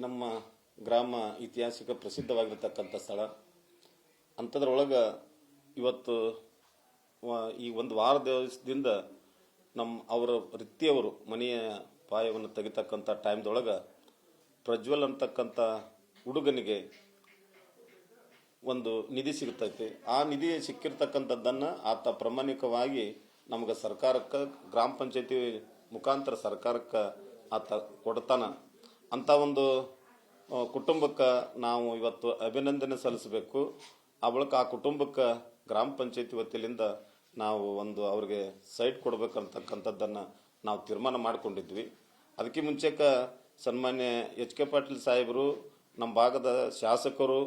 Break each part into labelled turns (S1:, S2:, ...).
S1: ನಮ್ಮ ಗ್ರಾಮ ಐತಿಹಾಸಿಕ ಪ್ರಸಿದ್ಧವಾಗಿರತಕ್ಕಂಥ ಸ್ಥಳ. ಅಂಥದ್ರೊಳಗೆ ಇವತ್ತು ಈ ಒಂದು ವಾರ ದಿವಸದಿಂದ ಅವರ ವೃತ್ತಿಯವರು ಮನೆಯ ಪಾಯವನ್ನು ತೆಗಿತಕ್ಕಂಥ ಟೈಮ್ದೊಳಗೆ ಪ್ರಜ್ವಲ್ ಅಂತಕ್ಕಂಥ ಹುಡುಗನಿಗೆ ಒಂದು ನಿಧಿ ಸಿಗ್ತೈತಿ. ಆ ನಿಧಿ ಸಿಕ್ಕಿರ್ತಕ್ಕಂಥದ್ದನ್ನು ಆತ ಪ್ರಾಮಾಣಿಕವಾಗಿ ನಮಗೆ ಸರ್ಕಾರಕ್ಕೆ ಗ್ರಾಮ ಪಂಚಾಯತಿ ಮುಖಾಂತರ ಸರ್ಕಾರಕ್ಕೆ ಆತ ಕೊಡ್ತಾನ. ಅಂಥ ಒಂದು ಕುಟುಂಬಕ್ಕೆ ನಾವು ಇವತ್ತು ಅಭಿನಂದನೆ ಸಲ್ಲಿಸಬೇಕು. ಆ ಬಳಿಕ ಆ ಕುಟುಂಬಕ್ಕೆ ಗ್ರಾಮ ಪಂಚಾಯತಿ ವತಿಯಿಂದ ನಾವು ಒಂದು ಅವ್ರಿಗೆ ಸೈಟ್ ಕೊಡಬೇಕಂತಕ್ಕಂಥದ್ದನ್ನು ನಾವು ತೀರ್ಮಾನ ಮಾಡಿಕೊಂಡಿದ್ವಿ. ಅದಕ್ಕೆ ಮುಂಚೆಕ ಸನ್ಮಾನ್ಯ ಎಚ್ ಕೆ ಪಾಟೀಲ್ ಸಾಹೇಬರು, ನಮ್ಮ ಭಾಗದ ಶಾಸಕರು,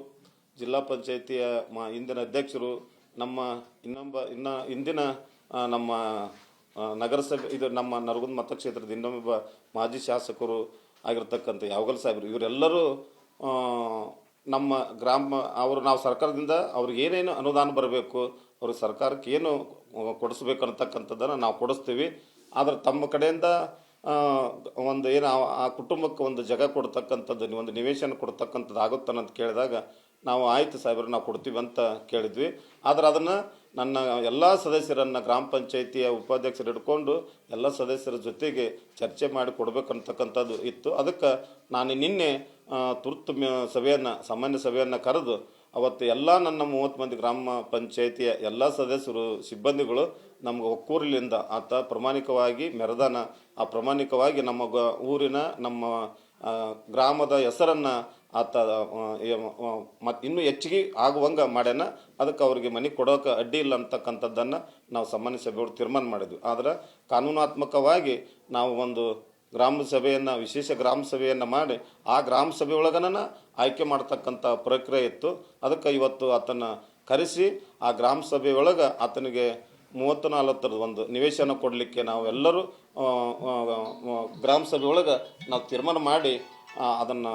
S1: ಜಿಲ್ಲಾ ಪಂಚಾಯತಿಯ ಇಂದಿನ ಅಧ್ಯಕ್ಷರು, ನಮ್ಮ ಇಂದಿನ ನಮ್ಮ ನಗರಸಭೆ ಇದು ನಮ್ಮ ನರಗುಂದ ಮತಕ್ಷೇತ್ರದ ಇನ್ನೊಬ್ಬ ಮಾಜಿ ಶಾಸಕರು ಆಗಿರ್ತಕ್ಕಂಥ ಯಾವಗಲ್ ಸಾಹೇಬರು, ಇವರೆಲ್ಲರೂ ನಮ್ಮ ನಾವು ಸರ್ಕಾರದಿಂದ ಅವ್ರಿಗೆ ಏನೇನು ಅನುದಾನ ಬರಬೇಕು, ಅವ್ರಿಗೆ ಸರ್ಕಾರಕ್ಕೆ ಏನು ಕೊಡಿಸ್ಬೇಕು ಅನ್ನತಕ್ಕಂಥದ್ದನ್ನು ನಾವು ಕೊಡಿಸ್ತೀವಿ. ಆದರೆ ತಮ್ಮ ಕಡೆಯಿಂದ ಒಂದು ಏನು ಆ ಕುಟುಂಬಕ್ಕೆ ಒಂದು ಜಾಗ ಕೊಡ್ತಕ್ಕಂಥದ್ದು, ಒಂದು ನಿವೇಶನ ಕೊಡ್ತಕ್ಕಂಥದ್ದು ಆಗುತ್ತಾನಂತ ಕೇಳಿದಾಗ ನಾವು ಆಯ್ತು ಸಾಹೇಬ್ರೆ ನಾವು ಕೊಡ್ತೀವಿ ಅಂತ ಕೇಳಿದ್ವಿ. ಆದರೆ ಅದನ್ನು ನನ್ನ ಎಲ್ಲ ಸದಸ್ಯರನ್ನು ಗ್ರಾಮ ಪಂಚಾಯತಿಯ ಉಪಾಧ್ಯಕ್ಷರು ಹಿಡ್ಕೊಂಡು ಎಲ್ಲ ಸದಸ್ಯರ ಜೊತೆಗೆ ಚರ್ಚೆ ಮಾಡಿ ಕೊಡಬೇಕಂತಕ್ಕಂಥದ್ದು ಇತ್ತು. ಅದಕ್ಕೆ ನಾನು ನಿನ್ನೆ ತುರ್ತು ಸಭೆಯನ್ನು ಸಾಮಾನ್ಯ ಸಭೆಯನ್ನು ಕರೆದು ಅವತ್ತು ಎಲ್ಲ ನನ್ನ 30 ಮಂದಿ ಗ್ರಾಮ ಪಂಚಾಯತಿಯ ಎಲ್ಲ ಸದಸ್ಯರು ಸಿಬ್ಬಂದಿಗಳು ನಮ್ಗೆ ಒಕ್ಕೂರಿಲಿಂದ ಆತ ಪ್ರಾಮಾಣಿಕವಾಗಿ ಮೆರೆದಾನ. ಆ ಪ್ರಾಮಾಣಿಕವಾಗಿ ನಮ್ಮ ಊರಿನ ನಮ್ಮ ಗ್ರಾಮದ ಹೆಸರನ್ನು ಆತ ಮತ್ತು ಇನ್ನೂ ಹೆಚ್ಚಿಗೆ ಆಗುವಂಗೆ ಮಾಡ್ಯಾನ. ಅದಕ್ಕೆ ಅವ್ರಿಗೆ ಮನೆ ಕೊಡೋಕೆ ಅಡ್ಡಿ ಇಲ್ಲ ಅಂತಕ್ಕಂಥದ್ದನ್ನು ನಾವು ಸಾಮಾನ್ಯ ಸಭೆಯವರು ತೀರ್ಮಾನ ಮಾಡಿದ್ವಿ. ಆದರೆ ಕಾನೂನಾತ್ಮಕವಾಗಿ ನಾವು ಒಂದು ಗ್ರಾಮ ಸಭೆಯನ್ನು, ವಿಶೇಷ ಗ್ರಾಮ ಸಭೆಯನ್ನು ಮಾಡಿ ಆ ಗ್ರಾಮ ಸಭೆ ಒಳಗನ ಆಯ್ಕೆ ಮಾಡ್ತಕ್ಕಂಥ ಪ್ರಕ್ರಿಯೆ ಇತ್ತು. ಅದಕ್ಕೆ ಇವತ್ತು ಆತನ ಕರೆಸಿ ಆ ಗ್ರಾಮ ಸಭೆ ಒಳಗೆ ಆತನಿಗೆ 30-40 ಒಂದು ನಿವೇಶನ ಕೊಡಲಿಕ್ಕೆ ನಾವು ಎಲ್ಲರೂ ಗ್ರಾಮ ಸಭೆ ಒಳಗೆ ನಾವು ತೀರ್ಮಾನ ಮಾಡಿ ಅದನ್ನು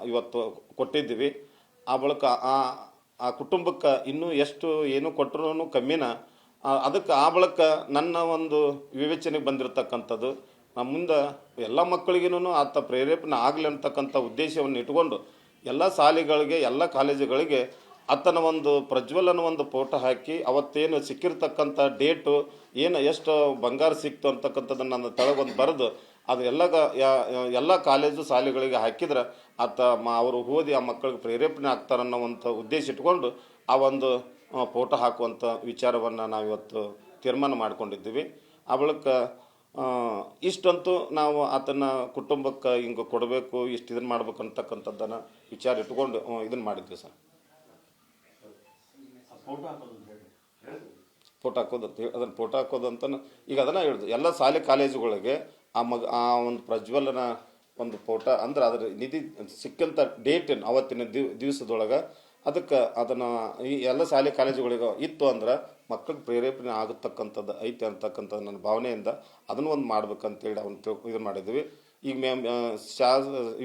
S1: ಇವತ್ತು ಕೊಟ್ಟಿದ್ದೀವಿ. ಆ ಬಳಿಕ ಆ ಕುಟುಂಬಕ್ಕೆ ಇನ್ನೂ ಎಷ್ಟು ಏನು ಕೊಟ್ಟರು ಕಮ್ಮಿನ. ಅದಕ್ಕೆ ಆ ಬಳಿಕ ನನ್ನ ಒಂದು ವಿವೇಚನೆಗೆ ಬಂದಿರತಕ್ಕಂಥದ್ದು, ನಮ್ಮ ಮುಂದೆ ಎಲ್ಲ ಮಕ್ಕಳಿಗೂ ಆತ ಪ್ರೇರೇಪಣೆ ಆಗಲಿ ಅಂತಕ್ಕಂಥ ಉದ್ದೇಶವನ್ನು ಇಟ್ಕೊಂಡು ಎಲ್ಲ ಶಾಲೆಗಳಿಗೆ, ಎಲ್ಲ ಕಾಲೇಜುಗಳಿಗೆ ಆತನ ಒಂದು ಪ್ರಜ್ವಲನ ಒಂದು ಫೋಟೋ ಹಾಕಿ ಅವತ್ತೇನು ಸಿಕ್ಕಿರ್ತಕ್ಕಂಥ ಡೇಟು ಏನು ಎಷ್ಟು ಬಂಗಾರ ಸಿಕ್ತು ಅಂತಕ್ಕಂಥದ್ದನ್ನು ನನ್ನ ತೆಳಗೊಂದು ಬರೆದು ಅದು ಎಲ್ಲ ಕಾಲೇಜು ಶಾಲೆಗಳಿಗೆ ಹಾಕಿದ್ರೆ ಆತ ಅವರು ಓದಿ ಆ ಮಕ್ಕಳಿಗೆ ಪ್ರೇರೇಪಣೆ ಆಗ್ತಾರನ್ನೋವಂಥ ಉದ್ದೇಶ ಇಟ್ಕೊಂಡು ಆ ಒಂದು ಫೋಟೋ ಹಾಕುವಂಥ ವಿಚಾರವನ್ನು ನಾವಿವತ್ತು ತೀರ್ಮಾನ ಮಾಡ್ಕೊಂಡಿದ್ದೀವಿ. ಆ ಬಳಿಕ ಇಷ್ಟಂತೂ ನಾವು ಆತನ ಕುಟುಂಬಕ್ಕೆ ಹಿಂಗೆ ಕೊಡಬೇಕು, ಇಷ್ಟು ಇದನ್ನು ಮಾಡ್ಬೇಕು ಅಂತಕ್ಕಂಥದ್ದನ್ನು ವಿಚಾರ ಇಟ್ಕೊಂಡು ಇದನ್ನು ಮಾಡಿದ್ವಿ ಸರ್. ಫೋಟೋ ಹಾಕೋದು ಅಂತ ಹೇಳಿ ಅದನ್ನು ಫೋಟೋ ಹಾಕೋದು ಅಂತ ಈಗ ಅದನ್ನು ಹೇಳಿದ್ರು. ಎಲ್ಲ ಶಾಲೆ ಕಾಲೇಜುಗಳಿಗೆ ಆ ಒಂದು ಪ್ರಜ್ವಲನ ಒಂದು ಫೋಟೋ ಅಂದ್ರೆ ಅದರ ನಿಧಿ ಸಿಕ್ಕಂಥ ಡೇಟ್ ಅವತ್ತಿನ ದಿವಸದೊಳಗೆ ಅದಕ್ಕೆ ಅದನ್ನು ಈ ಎಲ್ಲ ಶಾಲೆ ಕಾಲೇಜುಗಳಿಗೆ ಇತ್ತು ಅಂದ್ರೆ ಮಕ್ಕಳಿಗೆ ಪ್ರೇರೇಪಣೆ ಆಗತಕ್ಕಂಥದ್ದು ಐತೆ ಅಂತಕ್ಕಂಥದ್ದು ನನ್ನ ಭಾವನೆಯಿಂದ ಅದನ್ನು ಒಂದು ಮಾಡ್ಬೇಕಂತೇಳಿ ಇದನ್ನು ಮಾಡಿದ್ವಿ. ಈಗ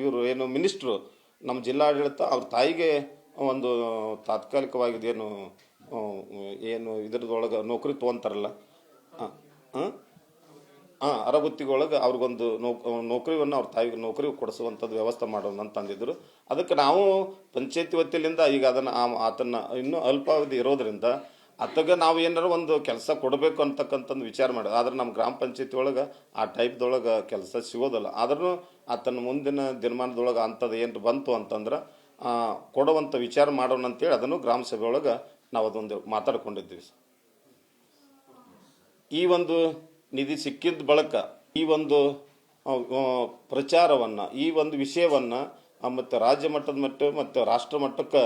S1: ಇವರು ಏನು ಮಿನಿಸ್ಟ್ರು ನಮ್ಮ ಜಿಲ್ಲಾಡಳಿತ ಅವ್ರ ತಾಯಿಗೆ ಒಂದು ತಾತ್ಕಾಲಿಕವಾಗಿದೇನು ಏನು ಇದ್ರದೊಳಗೆ ನೌಕರಿ ತೊಗೊಂತಾರಲ್ಲ, ಅರಗುತ್ತಿಗೊಳಗೆ ಅವ್ರಿಗೊಂದು ನೌಕರಿಯನ್ನು ಅವ್ರ ತಾಯಿಗೆ ನೌಕರಿ ಕೊಡಿಸುವಂಥದ್ದು ವ್ಯವಸ್ಥೆ ಮಾಡೋಣ ಅಂತ ಅಂದಿದ್ರು. ಅದಕ್ಕೆ ನಾವು ಪಂಚಾಯತಿ ವತಿಯಿಂದ ಈಗ ಅದನ್ನು ಆತನ ಇನ್ನೂ ಅಲ್ಪಾವಧಿ ಇರೋದ್ರಿಂದ ಆತಗೆ ನಾವು ಏನಾರು ಒಂದು ಕೆಲಸ ಕೊಡಬೇಕು ಅಂತಕ್ಕಂಥದ್ದು ವಿಚಾರ ಮಾಡೋದು. ಆದ್ರೆ ನಮ್ಮ ಗ್ರಾಮ ಪಂಚಾಯತಿ ಒಳಗೆ ಆ ಟೈಪ್ದೊಳಗೆ ಕೆಲಸ ಸಿಗೋದಿಲ್ಲ. ಆದ್ರೂ ಆತನ ಮುಂದಿನ ದಿನಮಾನದೊಳಗೆ ಅಂಥದ್ದು ಏನು ಬಂತು ಅಂತಂದ್ರೆ ಕೊಡುವಂಥ ವಿಚಾರ ಮಾಡೋಣ ಅಂತೇಳಿ ಅದನ್ನು ಗ್ರಾಮ ಸಭೆ ಒಳಗೆ ನಾವು ಅದೊಂದು ಮಾತಾಡ್ಕೊಂಡಿದ್ದೀವಿ. ಈ ಒಂದು ನಿಧಿ ಸಿಕ್ಕಿದ ಬಳಿಕ ಈ ಒಂದು ಪ್ರಚಾರವನ್ನು, ಈ ಒಂದು ವಿಷಯವನ್ನು ಮತ್ತು ರಾಜ್ಯ ಮಟ್ಟದ ಮತ್ತು ರಾಷ್ಟ್ರ ಮಟ್ಟಕ್ಕೆ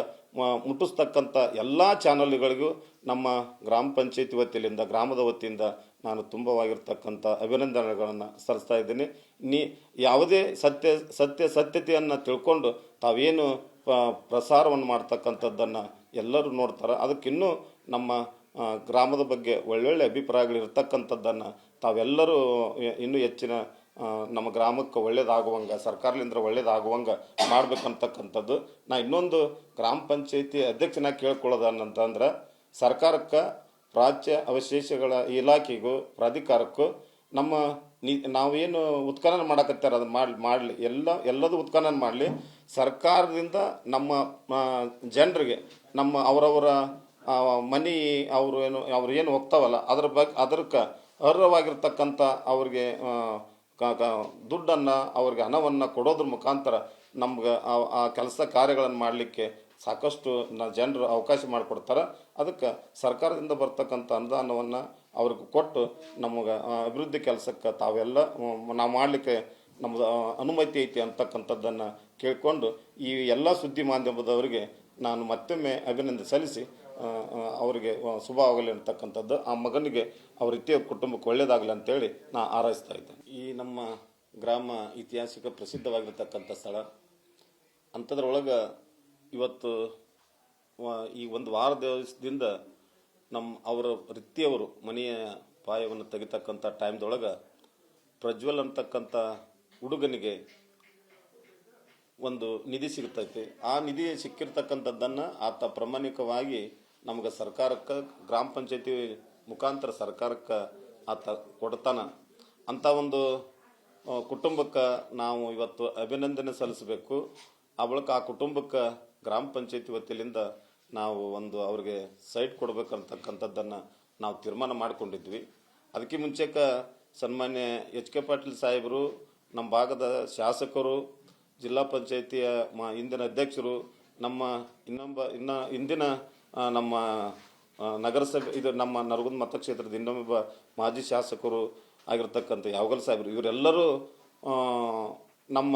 S1: ಮುಟ್ಟಿಸ್ತಕ್ಕಂಥ ಎಲ್ಲ ಚಾನಲ್ಗಳಿಗೂ ನಮ್ಮ ಗ್ರಾಮ ಪಂಚಾಯತಿ ವತಿಯಿಂದ, ಗ್ರಾಮದ ವತಿಯಿಂದ ನಾನು ತುಂಬವಾಗಿರ್ತಕ್ಕಂಥ ಅಭಿನಂದನೆಗಳನ್ನು ಸಲ್ಲಿಸ್ತಾ ಇದ್ದೀನಿ. ಯಾವುದೇ ಸತ್ಯತೆಯನ್ನು ತಿಳ್ಕೊಂಡು ತಾವೇನು ಪ್ರಸಾರವನ್ನು ಮಾಡ್ತಕ್ಕಂಥದ್ದನ್ನು ಎಲ್ಲರೂ ನೋಡ್ತಾರೆ. ಅದಕ್ಕಿನ್ನೂ ನಮ್ಮ ಗ್ರಾಮದ ಬಗ್ಗೆ ಒಳ್ಳೊಳ್ಳೆ ಅಭಿಪ್ರಾಯಗಳಿರ್ತಕ್ಕಂಥದ್ದನ್ನು ತಾವೆಲ್ಲರೂ ಇನ್ನೂ ಹೆಚ್ಚಿನ ನಮ್ಮ ಗ್ರಾಮಕ್ಕೆ ಒಳ್ಳೇದಾಗುವಂಗೆ, ಸರ್ಕಾರದಿಂದ ಒಳ್ಳೇದಾಗುವಂಗೆ ಮಾಡ್ಬೇಕಂತಕ್ಕಂಥದ್ದು ಇನ್ನೊಂದು ಗ್ರಾಮ ಪಂಚಾಯತಿ ಅಧ್ಯಕ್ಷನಾಗಿ ಕೇಳ್ಕೊಳ್ಳೋದನ್ನಂತಂದ್ರೆ ಸರ್ಕಾರಕ್ಕೆ, ರಾಜ್ಯ ಅವಶೇಷಗಳ ಇಲಾಖೆಗೂ, ಪ್ರಾಧಿಕಾರಕ್ಕೂ ನಮ್ಮ ನಾವೇನು ಉತ್ಖನನ ಮಾಡಕತ್ತಾರ ಅದನ್ನ ಮಾಡಲಿ ಎಲ್ಲದೂ ಉತ್ಖನನ ಮಾಡಲಿ. ಸರ್ಕಾರದಿಂದ ನಮ್ಮ ಜನರಿಗೆ ನಮ್ಮ ಅವರವರ ಮನಿ ಅವ್ರು ಏನು ಹೋಗ್ತಾವಲ್ಲ ಅದಕ್ಕೆ ಅರ್ಹವಾಗಿರ್ತಕ್ಕಂಥ ಅವ್ರಿಗೆ ದುಡ್ಡನ್ನು ಅವ್ರಿಗೆ ಹಣವನ್ನು ಕೊಡೋದ್ರ ಮುಖಾಂತರ ನಮ್ಗೆ ಆ ಕೆಲಸ ಕಾರ್ಯಗಳನ್ನು ಮಾಡಲಿಕ್ಕೆ ಸಾಕಷ್ಟು ಜನರು ಅವಕಾಶ ಮಾಡಿಕೊಡ್ತಾರೆ. ಅದಕ್ಕೆ ಸರ್ಕಾರದಿಂದ ಬರ್ತಕ್ಕಂಥ ಅನುದಾನವನ್ನು ಅವ್ರಿಗೆ ಕೊಟ್ಟು ನಮಗೆ ಅಭಿವೃದ್ಧಿ ಕೆಲಸಕ್ಕೆ ತಾವೆಲ್ಲ ನಾವು ಮಾಡಲಿಕ್ಕೆ ನಮ್ಮದು ಅನುಮತಿ ಐತಿ ಅಂತಕ್ಕಂಥದ್ದನ್ನು ಕೇಳಿಕೊಂಡು ಈ ಎಲ್ಲ ಸುದ್ದಿ ಮಾಧ್ಯಮದವರಿಗೆ ನಾನು ಮತ್ತೊಮ್ಮೆ ಅಭಿನಂದನೆ ಸಲ್ಲಿಸಿ ಅವರಿಗೆ ಶುಭವಾಗಲಿ ಅಂತಕ್ಕಂಥದ್ದು, ಆ ಮಗನಿಗೆ ಅವ್ರ ರೀತಿಯ ಕುಟುಂಬಕ್ಕೆ ಒಳ್ಳೆಯದಾಗಲಿ ಅಂತೇಳಿ ನಾನು ಹಾರೈಸ್ತಾ ಇದ್ದೇನೆ. ಈ ನಮ್ಮ ಗ್ರಾಮ ಐತಿಹಾಸಿಕ ಪ್ರಸಿದ್ಧವಾಗಿರ್ತಕ್ಕಂಥ ಸ್ಥಳ. ಅಂಥದ್ರೊಳಗೆ ಇವತ್ತು ಈ ಒಂದು ವಾರ ದಿವಸದಿಂದ ಅವರ ವೃತ್ತಿಯವರು ಮನೆಯ ಪಾಯವನ್ನು ತೆಗಿತಕ್ಕಂಥ ಟೈಮ್ದೊಳಗೆ ಪ್ರಜ್ವಲ್ ಅಂತಕ್ಕಂಥ ಹುಡುಗನಿಗೆ ಒಂದು ನಿಧಿ ಸಿಗ್ತೈತಿ. ಆ ನಿಧಿ ಸಿಕ್ಕಿರ್ತಕ್ಕಂಥದ್ದನ್ನು ಆತ ಪ್ರಾಮಾಣಿಕವಾಗಿ ನಮ್ಗೆ ಸರ್ಕಾರಕ್ಕೆ ಗ್ರಾಮ ಪಂಚಾಯತಿ ಮುಖಾಂತರ ಸರ್ಕಾರಕ್ಕೆ ಆತ ಕೊಡ್ತಾನ. ಅಂಥ ಒಂದು ಕುಟುಂಬಕ್ಕೆ ನಾವು ಇವತ್ತು ಅಭಿನಂದನೆ ಸಲ್ಲಿಸಬೇಕು. ಆ ಬಳಿಕ ಆ ಕುಟುಂಬಕ್ಕೆ ಗ್ರಾಮ ಪಂಚಾಯತಿ ವತಿಯಿಂದ ನಾವು ಅವ್ರಿಗೆ ಸೈಟ್ ಕೊಡಬೇಕಂತಕ್ಕಂಥದ್ದನ್ನು ನಾವು ತೀರ್ಮಾನ ಮಾಡಿಕೊಂಡಿದ್ವಿ. ಅದಕ್ಕೆ ಮುಂಚೆಕ ಸನ್ಮಾನ್ಯ ಎಚ್ ಕೆ ಪಾಟೀಲ್ ಸಾಹೇಬರು, ನಮ್ಮ ಭಾಗದ ಶಾಸಕರು, ಜಿಲ್ಲಾ ಪಂಚಾಯತಿಯ ಇಂದಿನ ಅಧ್ಯಕ್ಷರು, ನಮ್ಮ ಇಂದಿನ ನಮ್ಮ ನಗರಸಭೆ ನಮ್ಮ ನರಗುಂದ ಮತಕ್ಷೇತ್ರದ ಇನ್ನೊಬ್ಬ ಮಾಜಿ ಶಾಸಕರು ಆಗಿರ್ತಕ್ಕಂಥ ಯಾವಗಲ್ ಸಾಹೇಬರು, ಇವರೆಲ್ಲರೂ ನಮ್ಮ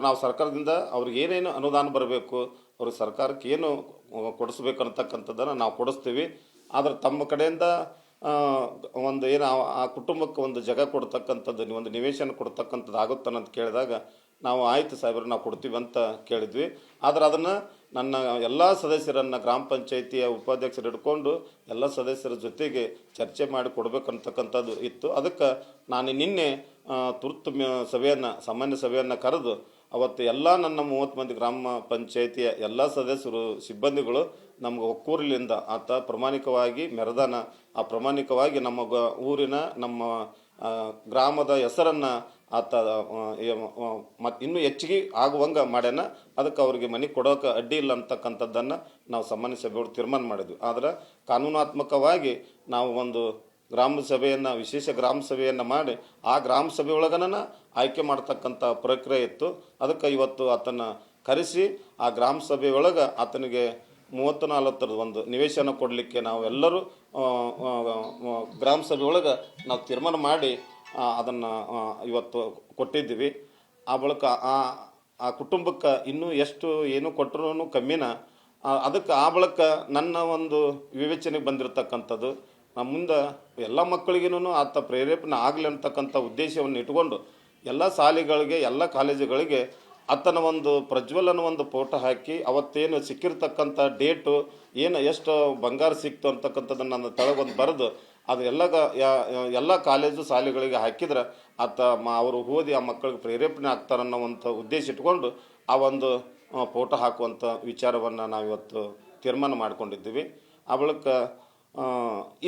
S1: ನಾವು ಸರ್ಕಾರದಿಂದ ಅವ್ರಿಗೆ ಏನೇನು ಅನುದಾನ ಬರಬೇಕು, ಅವ್ರಿಗೆ ಸರ್ಕಾರಕ್ಕೆ ಏನು ಕೊಡಿಸ್ಬೇಕು ಅನ್ನತಕ್ಕಂಥದ್ದನ್ನು ನಾವು ಕೊಡಿಸ್ತೀವಿ. ಆದರೆ ತಮ್ಮ ಕಡೆಯಿಂದ ಆ ಕುಟುಂಬಕ್ಕೆ ಒಂದು ಜಾಗ ಕೊಡ್ತಕ್ಕಂಥದ್ದು, ಒಂದು ನಿವೇಶನ ಕೊಡ್ತಕ್ಕಂಥದ್ದು ಆಗುತ್ತಾನಂತ ಕೇಳಿದಾಗ ನಾವು ಆಯ್ತು ಸಾಹೇಬ್ರೆ ನಾವು ಕೊಡ್ತೀವಿ ಅಂತ ಕೇಳಿದ್ವಿ. ಆದರೆ ಅದನ್ನು ನನ್ನ ಎಲ್ಲ ಸದಸ್ಯರನ್ನು ಗ್ರಾಮ ಪಂಚಾಯತಿಯ ಉಪಾಧ್ಯಕ್ಷರು ಹಿಡ್ಕೊಂಡು ಎಲ್ಲ ಸದಸ್ಯರ ಜೊತೆಗೆ ಚರ್ಚೆ ಮಾಡಿ ಕೊಡಬೇಕಂತಕ್ಕಂಥದ್ದು ಇತ್ತು. ಅದಕ್ಕೆ ನಾನು ನಿನ್ನೆ ತುರ್ತು ಸಾಮಾನ್ಯ ಸಭೆಯನ್ನು ಕರೆದು ಅವತ್ತು ಎಲ್ಲ ನನ್ನ 30 ಮಂದಿ ಗ್ರಾಮ ಪಂಚಾಯತಿಯ ಎಲ್ಲ ಸದಸ್ಯರು ಸಿಬ್ಬಂದಿಗಳು ನಮ್ಗೆ ಒಕ್ಕೂರಿನಿಂದ ಆತ ಪ್ರಾಮಾಣಿಕವಾಗಿ ಮೆರೆದಾನ. ಆ ಪ್ರಾಮಾಣಿಕವಾಗಿ ನಮ್ಮ ಊರಿನ ನಮ್ಮ ಗ್ರಾಮದ ಹೆಸರನ್ನು ಆತ ಇನ್ನೂ ಹೆಚ್ಚಿಗೆ ಆಗುವಂಗೆ ಮಾಡ್ಯಾನ. ಅದಕ್ಕೆ ಅವ್ರಿಗೆ ಮನೆ ಕೊಡೋಕೆ ಅಡ್ಡಿ ಇಲ್ಲ ಅಂತಕ್ಕಂಥದ್ದನ್ನು ನಾವು ಸಾಮಾನ್ಯ ಸಭೆಯವರು ತೀರ್ಮಾನ ಮಾಡಿದ್ವಿ. ಆದರೆ ಕಾನೂನಾತ್ಮಕವಾಗಿ ನಾವು ಒಂದು ವಿಶೇಷ ಗ್ರಾಮ ಸಭೆಯನ್ನು ಮಾಡಿ ಆ ಗ್ರಾಮ ಸಭೆ ಒಳಗನ ಆಯ್ಕೆ ಮಾಡ್ತಕ್ಕಂಥ ಪ್ರಕ್ರಿಯೆ ಇತ್ತು. ಅದಕ್ಕೆ ಇವತ್ತು ಆತನ ಕರೆಸಿ ಆ ಗ್ರಾಮ ಸಭೆಯೊಳಗೆ ಆತನಿಗೆ 30-40 ಒಂದು ನಿವೇಶನ ಕೊಡಲಿಕ್ಕೆ ನಾವು ಎಲ್ಲರೂ ಗ್ರಾಮ ಸಭೆಯೊಳಗೆ ನಾವು ತೀರ್ಮಾನ ಮಾಡಿ ಅದನ್ನು ಇವತ್ತು ಕೊಟ್ಟಿದ್ದೀವಿ. ಆ ಬಳಿಕ ಆ ಕುಟುಂಬಕ್ಕೆ ಇನ್ನೂ ಏನು ಕೊಟ್ಟರು ಕಮ್ಮಿನ. ಅದಕ್ಕೆ ಆ ಬಳಿಕ ನನ್ನ ಒಂದು ವಿವೇಚನೆಗೆ ಬಂದಿರತಕ್ಕಂಥದ್ದು, ಮುಂದೆ ಎಲ್ಲ ಮಕ್ಕಳಿಗೂ ಆತ ಪ್ರೇರೇಪಣೆ ಆಗಲಿ ಅಂತಕ್ಕಂಥ ಉದ್ದೇಶವನ್ನು ಇಟ್ಕೊಂಡು ಎಲ್ಲ ಶಾಲೆಗಳಿಗೆ ಎಲ್ಲ ಕಾಲೇಜುಗಳಿಗೆ ಆತನ ಒಂದು ಪ್ರಜ್ವಲನ ಒಂದು ಫೋಟೋ ಹಾಕಿ ಅವತ್ತೇನು ಸಿಕ್ಕಿರ್ತಕ್ಕಂಥ ಡೇಟು ಎಷ್ಟು ಬಂಗಾರ ಸಿಕ್ತು ಅಂತಕ್ಕಂಥದ್ದನ್ನು ನನ್ನ ತಳಗೊಂದು ಬರೆದು ಅದು ಎಲ್ಲ ಕಾಲೇಜು ಶಾಲೆಗಳಿಗೆ ಹಾಕಿದ್ರೆ ಅವರು ಓದಿ ಆ ಮಕ್ಕಳಿಗೆ ಪ್ರೇರೇಪಣೆ ಆಗ್ತಾರನ್ನೋವಂಥ ಉದ್ದೇಶ ಇಟ್ಕೊಂಡು ಆ ಒಂದು ಫೋಟೋ ಹಾಕುವಂಥ ವಿಚಾರವನ್ನು ನಾವಿವತ್ತು ತೀರ್ಮಾನ ಮಾಡ್ಕೊಂಡಿದ್ದೀವಿ. ಆ ಬಳಿಕ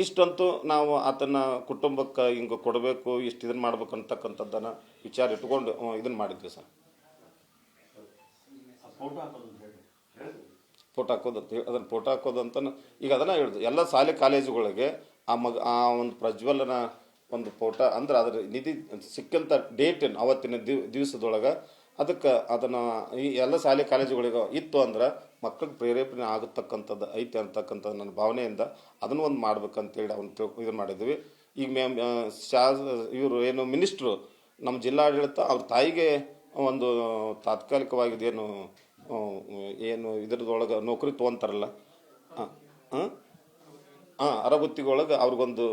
S1: ಇಷ್ಟಂತೂ ನಾವು ಆತನ ಕುಟುಂಬಕ್ಕೆ ಹಿಂಗೆ ಕೊಡಬೇಕು, ಇದನ್ನು ಮಾಡ್ಬೇಕು ಅಂತಕ್ಕಂಥದ್ದನ್ನು ವಿಚಾರ ಇಟ್ಕೊಂಡು ಇದನ್ನು ಮಾಡಿದ್ವಿ ಸರ್. ಫೋಟೋ ಹಾಕೋದು ಅಂತ ಹೇಳಿ ಅದನ್ನು ಫೋಟೋ ಹಾಕೋದು ಅಂತ ಈಗ ಅದನ್ನು ಹೇಳಿದ್ರು. ಎಲ್ಲ ಶಾಲೆ ಕಾಲೇಜುಗಳಿಗೆ ಆ ಒಂದು ಪ್ರಜ್ವಲನ ಒಂದು ಫೋಟೋ ಅಂದ್ರೆ ಅದರ ನಿಧಿ ಸಿಕ್ಕಂಥ ಡೇಟ್ ಅವತ್ತಿನ ದಿವಸದೊಳಗೆ ಅದಕ್ಕೆ ಅದನ್ನು ಈ ಎಲ್ಲ ಶಾಲೆ ಕಾಲೇಜುಗಳಿಗೆ ಇತ್ತು ಅಂದ್ರೆ ಮಕ್ಕಳಿಗೆ ಪ್ರೇರೇಪಣೆ ಆಗತಕ್ಕಂಥದ್ದು ಐತೆ ಅಂತಕ್ಕಂಥದ್ದು ನನ್ನ ಭಾವನೆಯಿಂದ ಅದನ್ನು ಒಂದು ಮಾಡ್ಬೇಕಂತೇಳಿ ಇದು ಮಾಡಿದ್ವಿ. ಈಗ ಇವರು ಏನು ಮಿನಿಸ್ಟ್ರು ನಮ್ಮ ಜಿಲ್ಲಾಡಳಿತ ಅವ್ರ ತಾಯಿಗೆ ಒಂದು ತಾತ್ಕಾಲಿಕವಾಗಿ ಏನು ಇದ್ರದೊಳಗೆ ನೌಕರಿ ತೊಗೊಂತಾರಲ್ಲ ಅರಗುತ್ತಿಗೊಳಗೆ ಅವ್ರಿಗೊಂದು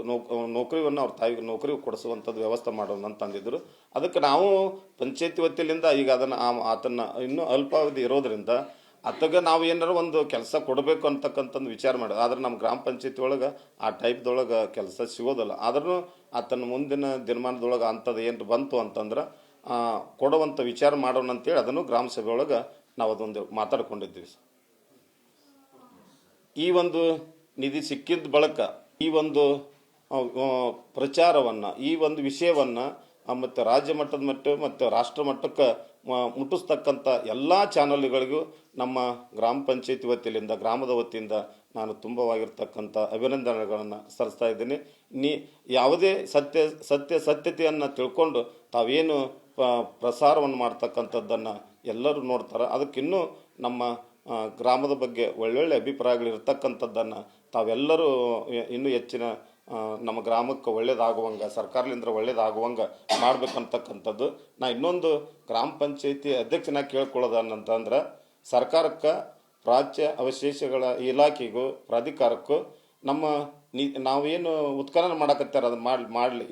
S1: ನೌಕರಿಯನ್ನು ಅವ್ರ ತಾಯಿಗೆ ನೌಕರಿ ಕೊಡಿಸುವಂಥದ್ದು ವ್ಯವಸ್ಥೆ ಮಾಡೋಣ ಅಂತ ಅಂದಿದ್ರು. ಅದಕ್ಕೆ ನಾವು ಪಂಚಾಯತಿ ವತಿಯಿಂದ ಈಗ ಆತನ ಇನ್ನೂ ಅಲ್ಪಾವಧಿ ಇರೋದ್ರಿಂದ ಅತ್ತಗ ನಾವು ಏನಾರು ಒಂದು ಕೆಲಸ ಕೊಡಬೇಕು ಅಂತಕ್ಕಂಥದ್ದು ವಿಚಾರ ಮಾಡೋದು. ಆದ್ರೆ ನಮ್ಮ ಗ್ರಾಮ ಪಂಚಾಯತಿ ಒಳಗೆ ಆ ಟೈಪ್ದೊಳಗೆ ಕೆಲಸ ಸಿಗೋದಲ್ಲ. ಆದ್ರೂ ಆತನ ಮುಂದಿನ ದಿನಮಾನದೊಳಗೆ ಅಂಥದ್ದು ಏನು ಬಂತು ಅಂತಂದ್ರೆ ಕೊಡುವಂಥ ವಿಚಾರ ಮಾಡೋಣ ಅಂತೇಳಿ ಅದನ್ನು ಗ್ರಾಮ ಸಭೆ ಒಳಗೆ ನಾವು ಅದೊಂದು ಮಾತಾಡ್ಕೊಂಡಿದ್ದೀವಿ. ಈ ಒಂದು ನಿಧಿ ಸಿಕ್ಕಿದ ಬಳಿಕ ಈ ಒಂದು ಪ್ರಚಾರವನ್ನು ಈ ಒಂದು ವಿಷಯವನ್ನು ಮತ್ತು ರಾಜ್ಯ ಮಟ್ಟದ ಮತ್ತು ರಾಷ್ಟ್ರ ಮಟ್ಟಕ್ಕೆ ಮುಟ್ಟಿಸ್ತಕ್ಕಂಥ ಎಲ್ಲ ಚಾನಲ್ಗಳಿಗೂ ನಮ್ಮ ಗ್ರಾಮ ಪಂಚಾಯತಿ ವತಿಯಿಂದ ಗ್ರಾಮದ ವತಿಯಿಂದ ನಾನು ತುಂಬವಾಗಿರ್ತಕ್ಕಂಥ ಅಭಿನಂದನೆಗಳನ್ನು ಸಲ್ಲಿಸ್ತಾ ಇದ್ದೀನಿ. ಯಾವುದೇ ಸತ್ಯತೆಯನ್ನು ತಿಳ್ಕೊಂಡು ತಾವೇನು ಪ್ರಸಾರವನ್ನು ಮಾಡ್ತಕ್ಕಂಥದ್ದನ್ನು ಎಲ್ಲರೂ ನೋಡ್ತಾರೆ. ಅದಕ್ಕಿನ್ನೂ ನಮ್ಮ ಗ್ರಾಮದ ಬಗ್ಗೆ ಒಳ್ಳೊಳ್ಳೆ ಅಭಿಪ್ರಾಯಗಳು ಇರ್ತಕ್ಕಂಥದ್ದನ್ನು ತಾವೆಲ್ಲರೂ ಇನ್ನೂ ಹೆಚ್ಚಿನ ನಮ್ಮ ಗ್ರಾಮಕ್ಕೆ ಒಳ್ಳೇದಾಗುವಂಗೆ ಸರ್ಕಾರದಿಂದ ಒಳ್ಳೇದಾಗುವಂಗೆ ಮಾಡ್ಬೇಕಂತಕ್ಕಂಥದ್ದು. ನಾ ಇನ್ನೊಂದು ಗ್ರಾಮ ಪಂಚಾಯತಿ ಅಧ್ಯಕ್ಷನಾಗಿ ಕೇಳ್ಕೊಳ್ಳೋದನ್ನಂತಂದ್ರೆ ಸರ್ಕಾರಕ್ಕೆ ಪ್ರಾಚ್ಯ ಅವಶೇಷಗಳ ಇಲಾಖೆಗೂ ಪ್ರಾಧಿಕಾರಕ್ಕೂ ನಮ್ಮ ನಾವೇನು ಉತ್ಖನನ ಮಾಡಕತ್ತಾರ ಅದನ್ನು ಮಾಡಲಿ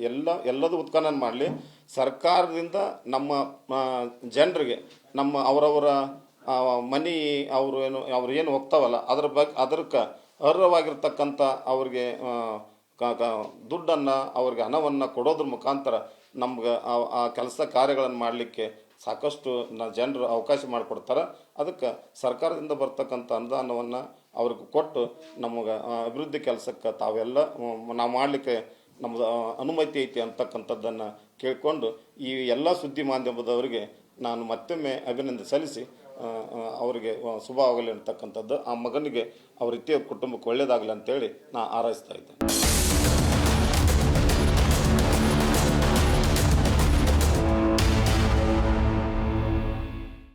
S1: ಎಲ್ಲದೂ ಉತ್ಖನನ ಮಾಡಲಿ. ಸರ್ಕಾರದಿಂದ ನಮ್ಮ ಜನರಿಗೆ ನಮ್ಮ ಅವರವರ ಮನಿ ಅವ್ರು ಏನು ಹೋಗ್ತಾವಲ್ಲ ಅದಕ್ಕೆ ಅರ್ಹವಾಗಿರ್ತಕ್ಕಂಥ ಅವ್ರಿಗೆ ದುಡ್ಡನ್ನು ಅವ್ರಿಗೆ ಹಣವನ್ನು ಕೊಡೋದ್ರ ಮುಖಾಂತರ ನಮ್ಗೆ ಆ ಕೆಲಸ ಕಾರ್ಯಗಳನ್ನು ಮಾಡಲಿಕ್ಕೆ ಸಾಕಷ್ಟು ಜನರು ಅವಕಾಶ ಮಾಡಿಕೊಡ್ತಾರೆ. ಅದಕ್ಕೆ ಸರ್ಕಾರದಿಂದ ಬರ್ತಕ್ಕಂಥ ಅನುದಾನವನ್ನು ಅವ್ರಿಗೆ ಕೊಟ್ಟು ನಮಗೆ ಅಭಿವೃದ್ಧಿ ಕೆಲಸಕ್ಕೆ ತಾವೆಲ್ಲ ನಾವು ಮಾಡಲಿಕ್ಕೆ ನಮ್ಮದು ಅನುಮತಿ ಐತಿ ಅಂತಕ್ಕಂಥದ್ದನ್ನು ಕೇಳಿಕೊಂಡು ಈ ಎಲ್ಲ ಸುದ್ದಿ ಮಾಧ್ಯಮದವರಿಗೆ ನಾನು ಮತ್ತೊಮ್ಮೆ ಅಭಿನಂದನೆ ಸಲ್ಲಿಸಿ ಅವರಿಗೆ ಶುಭವಾಗಲಿ ಅಂತಕ್ಕಂಥದ್ದು, ಆ ಮಗನಿಗೆ ಅವ್ರ ರೀತಿಯ ಕುಟುಂಬಕ್ಕೆ ಒಳ್ಳೆಯದಾಗಲಿ ಅಂತೇಳಿ ನಾನು ಹಾರೈಸ್ತಾ ಇದ್ದೇನೆ.